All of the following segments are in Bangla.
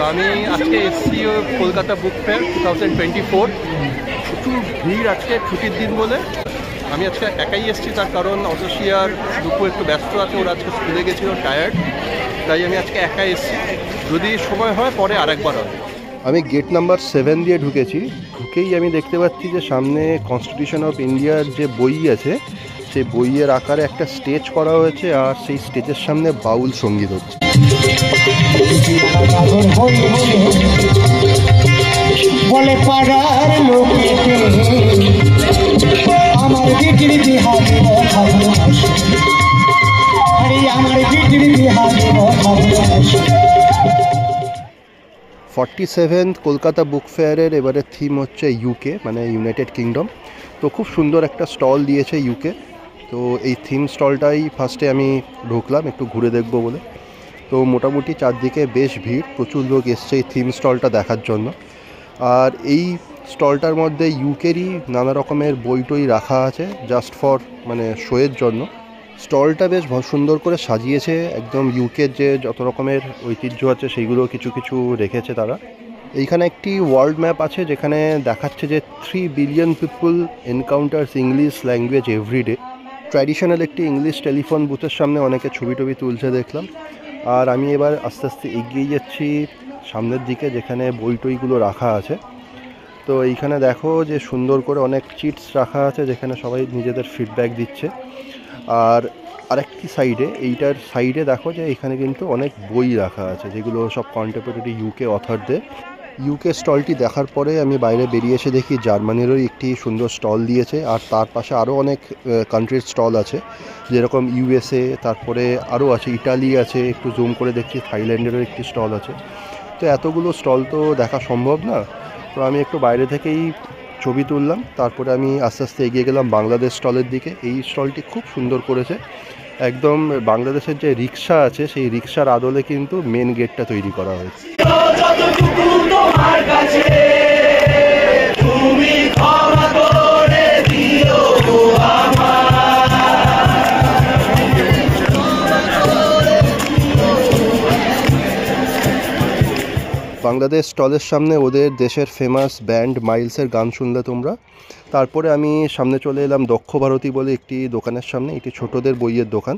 আমি আজকে এসছি কলকাতা বুক ফেয়ার 2024। প্রচুর ভিড় আজকে, ছুটির দিন বলে। আমি আজকে একাই এসছি, তার কারণ অতসী আর দুপুর একটু ব্যস্ত আছে, ওরা আজকে স্কুলে গেছিল, টায়ার্ড, তাই আমি আজকে একাই এসছি। যদি সময় হয় পরে আরেকবার হবে। আমি গেট নাম্বার 7 দিয়ে ঢুকেছি। ঢুকেই আমি দেখতে পাচ্ছি যে সামনে কনস্টিটিউশন অফ ইন্ডিয়ার যে বই আছে, সেই বইয়ের আকারে একটা স্টেজ করা হয়েছে, আর সেই স্টেজের সামনে বাউল সঙ্গীত হচ্ছে। বলে পাড়ার লোকেতে আমার বিটির বিহারে আমার বিটির বিহারে 47th কলকাতা বুক ফেয়ারের এবারে থিম হচ্ছে ইউকে, মানে ইউনাইটেড কিংডম। তো খুব সুন্দর একটা স্টল দিয়েছে ইউকে। তো এই থিম স্টলটাই ফার্স্টে আমি ঢুকলাম একটু ঘুরে দেখব বলে। তো মোটামুটি চারদিকে বেশ ভিড়, প্রচুর লোক এসছে এই থিম স্টলটা দেখার জন্য। আর এই স্টলটার মধ্যে ইউকেরই নানা রকমের বই টই রাখা আছে, জাস্ট ফর মানে শোয়ের জন্য। স্টলটা বেশ সুন্দর করে সাজিয়েছে, একদম ইউকের যে যত রকমের ঐতিহ্য আছে সেইগুলো কিছু কিছু রেখেছে তারা। এইখানে একটি ওয়ার্ল্ড ম্যাপ আছে যেখানে দেখাচ্ছে যে 3 billion people encounters English language everyday. Traditional একটি ইংলিশ টেলিফোন বুথের সামনে অনেকে ছবি টবি তুলছে দেখলাম। আর আমি এবার আস্তে আস্তে এগিয়ে যাচ্ছি সামনের দিকে, যেখানে বই টইগুলো রাখা আছে। তো এইখানে দেখো যে সুন্দর করে অনেক চিটস রাখা আছে, যেখানে সবাই নিজেদের ফিডব্যাক দিচ্ছে। আর আরেকটি সাইডে, এইটার সাইডে দেখো যে এখানে কিন্তু অনেক বই রাখা আছে, যেগুলো সব কন্টেম্পোরারি ইউকে অথরদের। ইউকে স্টলটি দেখার পরে আমি বাইরে বেরিয়ে এসে দেখি জার্মানিরও একটি সুন্দর স্টল দিয়েছে, আর তার পাশে আরও অনেক কান্ট্রির স্টল আছে, যেরকম ইউএসএ, তারপরে আরও আছে ইটালি আছে, একটু জুম করে দেখছি থাইল্যান্ডেরও একটি স্টল আছে। তো এতগুলো স্টল তো দেখা সম্ভব না, তো আমি একটু বাইরে থেকেই ছবি তুললাম। তারপরে আমি আস্তে আস্তে এগিয়ে গেলাম বাংলাদেশ স্টলের দিকে। এই স্টলটি খুব সুন্দর করেছে, একদম বাংলাদেশের যে রিক্সা আছে সেই রিক্সার আদলে কিন্তু মেন গেটটা তৈরি করা হয়েছে। বাংলাদেশ স্টলের সামনে ওদের দেশের ফেমাস ব্যান্ড মাইলসের গান শুনলে তোমরা। তারপরে আমি সামনে চলে এলাম দক্ষ ভারতী বলে একটি দোকানের সামনে, এটি ছোটদের বইয়ের দোকান।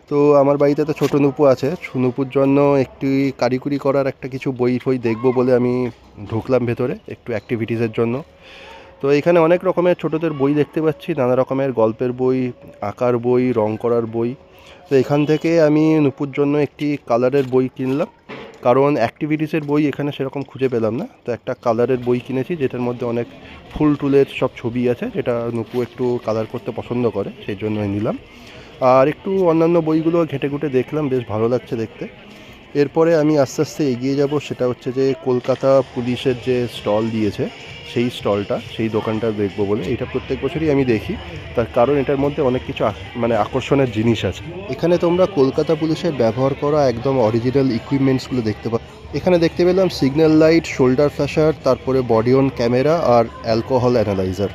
তো আমার বাড়িতে তো ছোটো নুপু আছে, নুপুর জন্য একটি কারিকুরি করার একটা কিছু বই ফই দেখবো বলে আমি ঢুকলাম ভেতরে একটু অ্যাক্টিভিটিসের জন্য। তো এখানে অনেক রকমের ছোটদের বই দেখতে পাচ্ছি, নানা রকমের গল্পের বই, আঁকার বই, রং করার বই। তো এখান থেকে আমি নুপুর জন্য একটি কালারের বই কিনলাম, কারণ অ্যাক্টিভিটিসের বই এখানে সেরকম খুঁজে পেলাম না। তো একটা কালারের বই কিনেছি, যেটার মধ্যে অনেক ফুল টুলের সব ছবি আছে, যেটা নুপু একটু কালার করতে পছন্দ করে, সেই জন্যই নিলাম। আর একটু অন্যান্য বইগুলো ঘেঁটে ঘুঁটে দেখলাম, বেশ ভালো লাগছে দেখতে। এরপরে আমি আস্তে আস্তে এগিয়ে যাব, সেটা হচ্ছে যে কলকাতা পুলিশের যে স্টল দিয়েছে সেই স্টলটা, সেই দোকানটা দেখবো বলে। এটা প্রত্যেক বছরই আমি দেখি, তার কারণ এটার মধ্যে অনেক কিছু মানে আকর্ষণের জিনিস আছে। এখানে তোমরা কলকাতা পুলিশের ব্যবহার করা একদম অরিজিনাল ইকুইপমেন্টসগুলো দেখতে পাবে। এখানে দেখতে পেলাম সিগন্যাল লাইট, শোল্ডার ফ্ল্যাশার, তারপরে বডি অন ক্যামেরা আর অ্যালকোহল অ্যানালাইজার।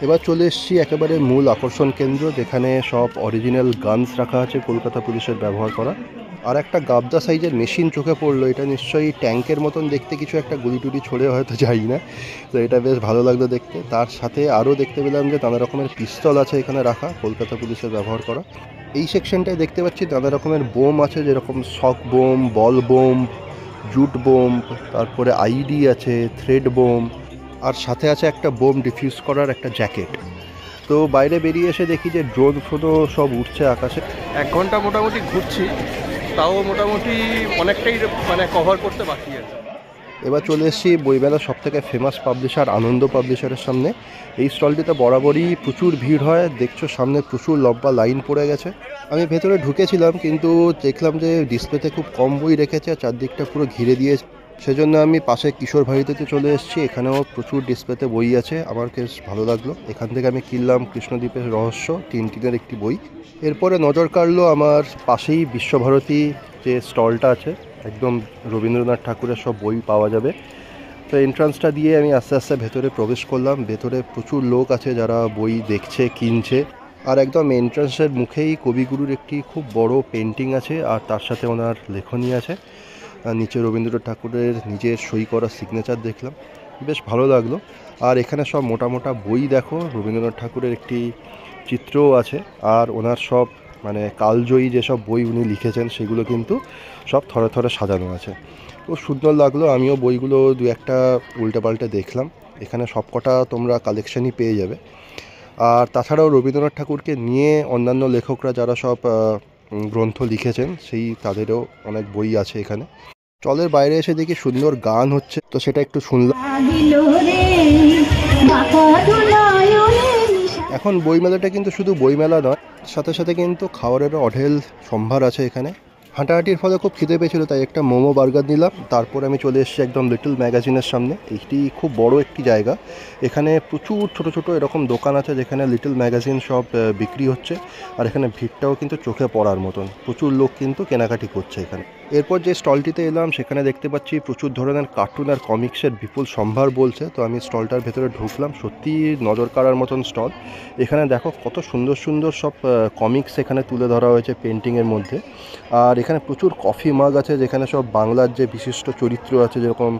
এবার চলে এসেছি একেবারে মূল আকর্ষণ কেন্দ্র, যেখানে সব অরিজিনাল গানস রাখা আছে কলকাতা পুলিশের ব্যবহার করা। আর একটা গাবদা সাইজের মেশিন চোখে পড়লো, এটা নিশ্চয়ই ট্যাঙ্কের মতন দেখতে, কিছু একটা গুলি টুলি ছড়ে হয়তো, যাই না। তো এটা বেশ ভালো লাগলো দেখতে। তার সাথে আরও দেখতে পেলাম যে নানা রকমের পিস্তল আছে এখানে রাখা, কলকাতা পুলিশের ব্যবহার করা। এই সেকশনটায় দেখতে পাচ্ছি নানা রকমের বোম আছে, যেরকম শক বোম, বল বোম, জুট বোম, তারপরে আইডি আছে, থ্রেড বোম, আর সাথে আছে একটা বোম ডিফিউজ করার একটা জ্যাকেট। তো বাইরে বেরিয়ে এসে দেখি যে ড্রোন ফ্রোনও সব উঠছে আকাশে। 1 ঘন্টা মোটামুটি ঘুরছি, তাও মোটামুটি অনেকটাই মানে কভার করতে বাকি আছে। এবার চলে এসেছি বইমেলার সবথেকে ফেমাস পাবলিশার আনন্দ পাবলিশারের সামনে। এই স্টলটিতে বরাবরই প্রচুর ভিড় হয়, দেখছো সামনে প্রচুর লম্বা লাইন পড়ে গেছে। আমি ভেতরে ঢুকেছিলাম, কিন্তু দেখলাম যে ডিসপ্লেতে খুব কম বই রেখেছে, চারদিকটা পুরো ঘিরে দিয়ে, সেজন্য আমি পাশে কিশোর ভারতীতে চলে এসেছি। এখানেও প্রচুর ডিসপ্লেতে বই আছে, আমার বেশ ভালো লাগলো। এখান থেকে আমি কিনলাম কৃষ্ণদ্বীপের রহস্য, টিনটিনের একটি বই। এরপরে নজর কাড়লো আমার পাশেই বিশ্বভারতী যে স্টলটা আছে, একদম রবীন্দ্রনাথ ঠাকুরের সব বই পাওয়া যাবে। তো এন্ট্রান্সটা দিয়ে আমি আস্তে আস্তে ভেতরে প্রবেশ করলাম। ভেতরে প্রচুর লোক আছে যারা বই দেখছে, কিনছে। আর একদম এন্ট্রান্সের মুখেই কবিগুরুর একটি খুব বড় পেন্টিং আছে, আর তার সাথে ওনার লেখনী আছে। নিচে রবীন্দ্রনাথ ঠাকুরের নিজের সই করা সিগনেচার দেখলাম, বেশ ভালো লাগলো। আর এখানে সব মোটা মোটা বই দেখো, রবীন্দ্রনাথ ঠাকুরের একটি চিত্রও আছে, আর ওনার সব মানে কালজয়ী যেসব বই উনি লিখেছেন সেগুলো কিন্তু সব থরে থরে সাজানো আছে। খুব সুন্দর লাগলো। আমিও বইগুলো দু একটা উল্টে পাল্টে দেখলাম। এখানে সবকটা তোমরা কালেকশনই পেয়ে যাবে। আর তাছাড়াও রবীন্দ্রনাথ ঠাকুরকে নিয়ে অন্যান্য লেখকরা যারা সব গ্রন্থ লিখেছেন সেই তাদেরও অনেক বই আছে এখানে। চলের বাইরে এসে দেখি সুন্দর গান হচ্ছে, তো সেটা একটু শুনলাম। এখন বইমেলাটা কিন্তু শুধু বইমেলা নয়, সাথে সাথে কিন্তু খাবারেরও অঢেল সম্ভার আছে এখানে। হাঁটাহাঁটির ফলে খুব খিদে পেয়েছিল, তাই একটা মোমো বার্গার নিলাম। তারপর আমি চলে এসেছি একদম লিটল ম্যাগাজিনের সামনে। এইটি খুব বড় একটি জায়গা, এখানে প্রচুর ছোট ছোট এরকম দোকান আছে যেখানে লিটল ম্যাগাজিন সব বিক্রি হচ্ছে। আর এখানে ভিড়টাও কিন্তু চোখে পড়ার মতন, প্রচুর লোক কিন্তু কেনাকাটি করছে এখানে। এরপর যে স্টলটিতে এলাম সেখানে দেখতে পাচ্ছি প্রচুর ধরনের কার্টুন আর কমিক্সের বিপুল সম্ভার বলছে। তো আমি স্টলটার ভেতরে ঢুকলাম, সত্যি নজর কাড়ার মতন স্টল। এখানে দেখো কত সুন্দর সুন্দর সব কমিক্স এখানে তুলে ধরা হয়েছে পেন্টিংয়ের মধ্যে। আর এখানে প্রচুর কফি মাগ আছে যেখানে সব বাংলার যে বিশিষ্ট চরিত্র আছে, যেরকম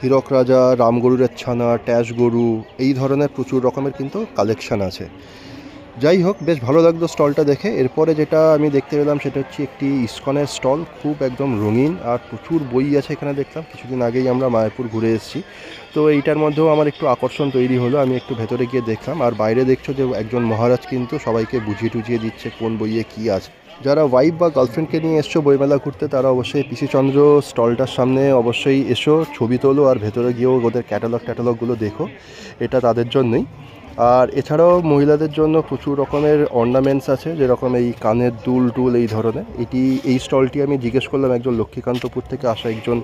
হীরক রাজা, রামগরুরের ছানা, ট্যাশ গরু, এই ধরনের প্রচুর রকমের কিন্তু কালেকশান আছে। যাই হোক, বেশ ভালো লাগলো স্টলটা দেখে। এরপরে যেটা আমি দেখতে পেলাম সেটা হচ্ছে একটি ইস্কনের স্টল, খুব একদম রঙিন আর প্রচুর বই আছে এখানে দেখলাম। কিছুদিন আগেই আমরা মায়াপুর ঘুরে এসেছি, তো এইটার মধ্যেও আমার একটু আকর্ষণ তৈরি হলো। আমি একটু ভেতরে গিয়ে দেখলাম, আর বাইরে দেখছো যে একজন মহারাজ কিন্তু সবাইকে বুঝিয়ে টুঝিয়ে দিচ্ছে কোন বইয়ে কী আছে। যারা ওয়াইফ বা গার্লফ্রেন্ডকে নিয়ে এসছো বইমেলা ঘুরতে, তারা অবশ্যই পিসি চন্দ্র স্টলটার সামনে অবশ্যই এসো, ছবি তোলো, আর ভেতরে গিয়েও ওদের ক্যাটালগুলো দেখো, এটা তাদের জন্যই। আর এছাড়াও মহিলাদের জন্য প্রচুর রকমের অর্নামেন্টস আছে, যেরকম এই কানের দুল টুল এই ধরনের। এই স্টলটি আমি জিজ্ঞেস করলাম, একজন লক্ষ্মীকান্তপুর থেকে আসা একজন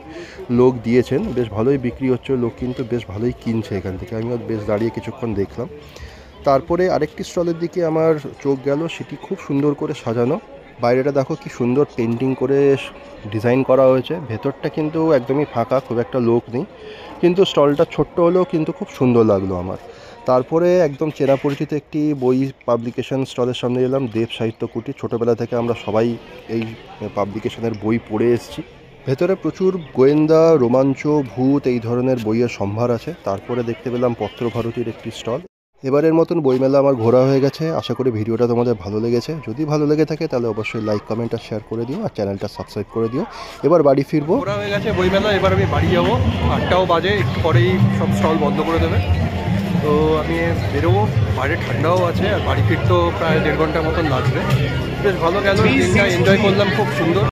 লোক দিয়েছেন, বেশ ভালোই বিক্রি হচ্ছে, লোক কিন্তু বেশ ভালোই কিনছে এখান থেকে। আমিও বেশ দাঁড়িয়ে কিছুক্ষণ দেখলাম। তারপরে আরেকটি স্টলের দিকে আমার চোখ গেল, সেটি খুব সুন্দর করে সাজানো। বাইরেটা দেখো কি সুন্দর পেন্টিং করে ডিজাইন করা হয়েছে, ভেতরটা কিন্তু একদমই ফাঁকা, খুব একটা লোক নেই, কিন্তু স্টলটা ছোট্ট হলেও কিন্তু খুব সুন্দর লাগলো আমার। তারপরে একদম চেনা পরিচিত একটি বই পাবলিকেশন স্টলের সামনে এলাম, দেব সাহিত্য কুটির। ছোটোবেলা থেকে আমরা সবাই এই পাবলিকেশনের বই পড়ে এসেছি। ভেতরে প্রচুর গোয়েন্দা, রোমাঞ্চ, ভূত এই ধরনের বইয়ের সম্ভার আছে। তারপরে দেখতে পেলাম পত্রভারতীর একটি স্টল। এবারের মতন বইমেলা আমার ঘোরা হয়ে গেছে। আশা করি ভিডিওটা তোমাদের ভালো লেগেছে। যদি ভালো লেগে থাকে তাহলে অবশ্যই লাইক, কমেন্ট আর শেয়ার করে দিও, আর চ্যানেলটা সাবস্ক্রাইব করে দিও। এবার বাড়ি ফিরবো। ঘোরা হয়ে গেছে বইমেলা, এবার আমি বাড়ি যাবো। 8টাও বাজে, একটু পরেই সব স্টল বন্ধ করে দেবে। তো আমি বেরোবো, বাইরে ঠান্ডাও আছে, আর বাড়ি ফিরতেও প্রায় 1.5 ঘন্টার মতন লাগবে। বেশ ভালো গেল দিনটা, এনজয় করলাম, খুব সুন্দর।